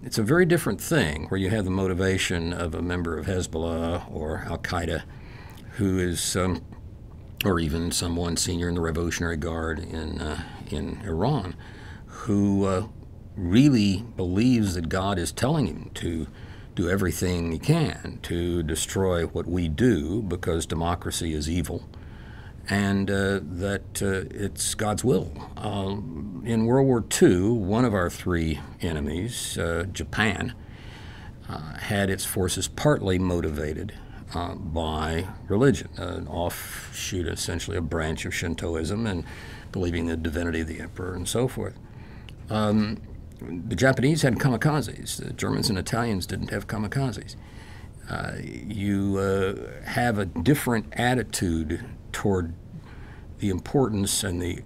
it's a very different thing where you have the motivation of a member of Hezbollah or Al-Qaeda who is, or even someone senior in the Revolutionary Guard in Iran, who really believes that God is telling him to do everything he can to destroy what we do because democracy is evil, and that it's God's will. In World War II, one of our three enemies, Japan, had its forces partly motivated by religion, an offshoot, essentially a branch of Shintoism, and believing the divinity of the emperor and so forth. The Japanese had kamikazes. The Germans and Italians didn't have kamikazes. You have a different attitude toward the importance and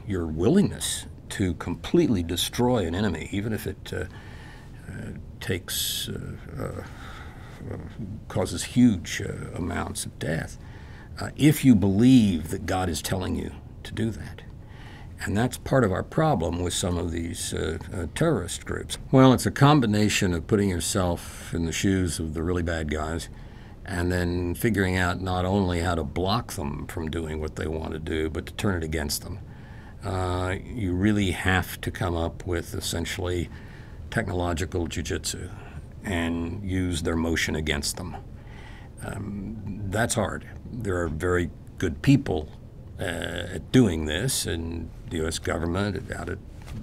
your willingness to completely destroy an enemy, even if it causes huge amounts of death, if you believe that God is telling you to do that. And that's part of our problem with some of these terrorist groups. Well, it's a combination of putting yourself in the shoes of the really bad guys and then figuring out not only how to block them from doing what they want to do, but to turn it against them. You really have to come up with essentially technological jiu-jitsu and use their motion against them. That's hard. There are very good people at doing this, and the U.S. government, out at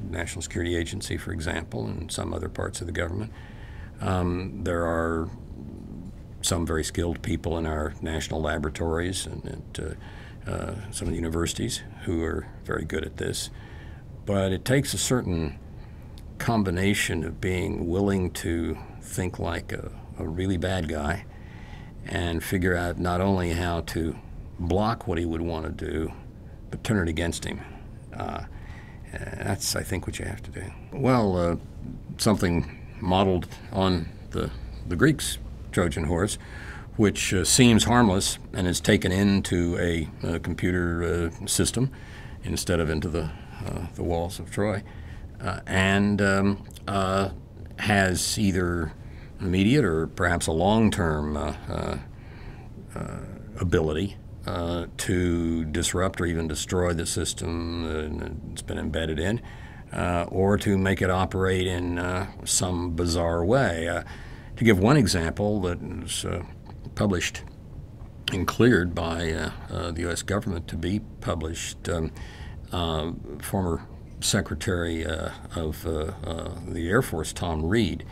National Security Agency, for example, and some other parts of the government. There are some very skilled people in our national laboratories and at some of the universities who are very good at this. But it takes a certain combination of being willing to think like a really bad guy and figure out not only how to block what he would want to do, but turn it against him. That's, I think, what you have to do. Well, something modeled on the Greeks' Trojan horse, which seems harmless and is taken into a computer system instead of into the walls of Troy, and has either immediate or perhaps a long-term ability to disrupt or even destroy the system it's been embedded in, or to make it operate in some bizarre way. To give one example that was published and cleared by the U.S. government to be published, former Secretary of the Air Force, Tom Reed,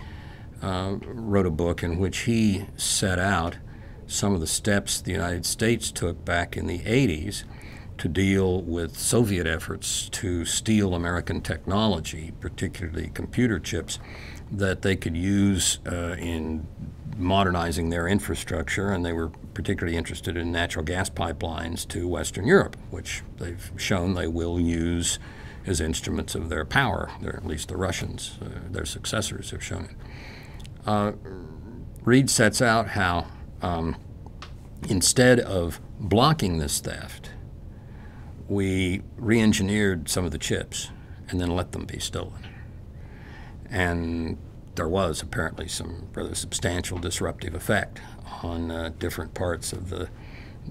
wrote a book in which he set out some of the steps the United States took back in the 80s to deal with Soviet efforts to steal American technology, particularly computer chips, that they could use in modernizing their infrastructure, and they were particularly interested in natural gas pipelines to Western Europe, which they've shown they will use as instruments of their power. They're, at least the Russians, their successors, have shown it. Reed sets out how instead of blocking this theft, we re-engineered some of the chips and then let them be stolen. And there was apparently some rather substantial disruptive effect on different parts of the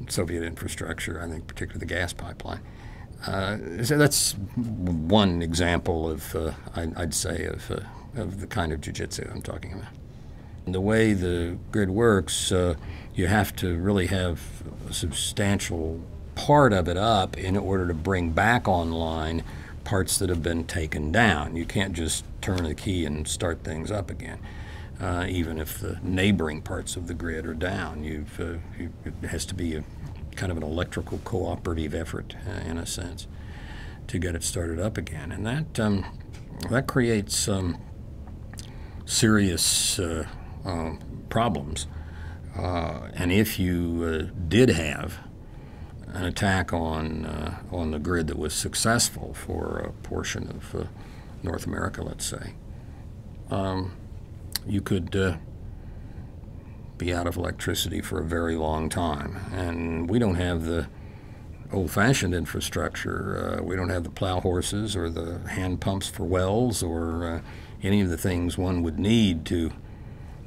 Soviet infrastructure, I think particularly the gas pipeline. So that's one example of, I'd say, of the kind of jiu-jitsu I'm talking about. The way the grid works, you have to really have a substantial part of it up in order to bring back online parts that have been taken down. You can't just turn a key and start things up again, even if the neighboring parts of the grid are down. It has to be a kind of an electrical cooperative effort, in a sense, to get it started up again. And that creates serious problems. And if you did have an attack on the grid that was successful for a portion of North America, let's say, you could be out of electricity for a very long time. And we don't have the old-fashioned infrastructure. We don't have the plow horses or the hand pumps for wells or any of the things one would need to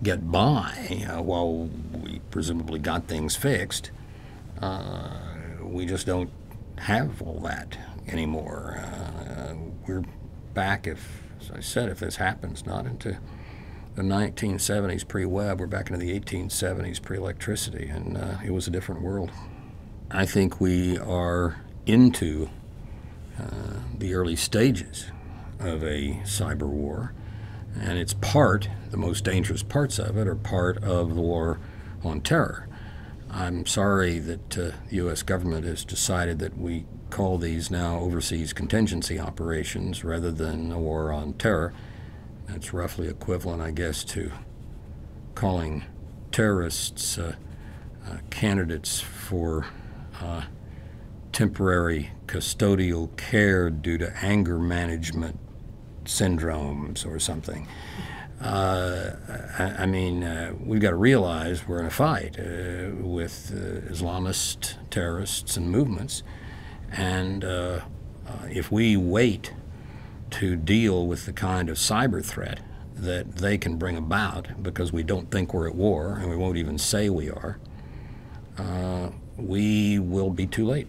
get by while we presumably got things fixed. We just don't have all that anymore. We're back, as I said, if this happens, not into the 1970s pre-web, we're back into the 1870s pre-electricity, and it was a different world. I think we are into the early stages of a cyber war, and it's the most dangerous parts of it are part of the war on terror. I'm sorry that the U.S. government has decided that we call these now overseas contingency operations rather than a war on terror. That's roughly equivalent, I guess, to calling terrorists candidates for temporary custodial care due to anger management syndromes or something. I mean, we've got to realize we're in a fight with Islamist terrorists and movements, and if we wait to deal with the kind of cyber threat that they can bring about because we don't think we're at war and we won't even say we are, we will be too late.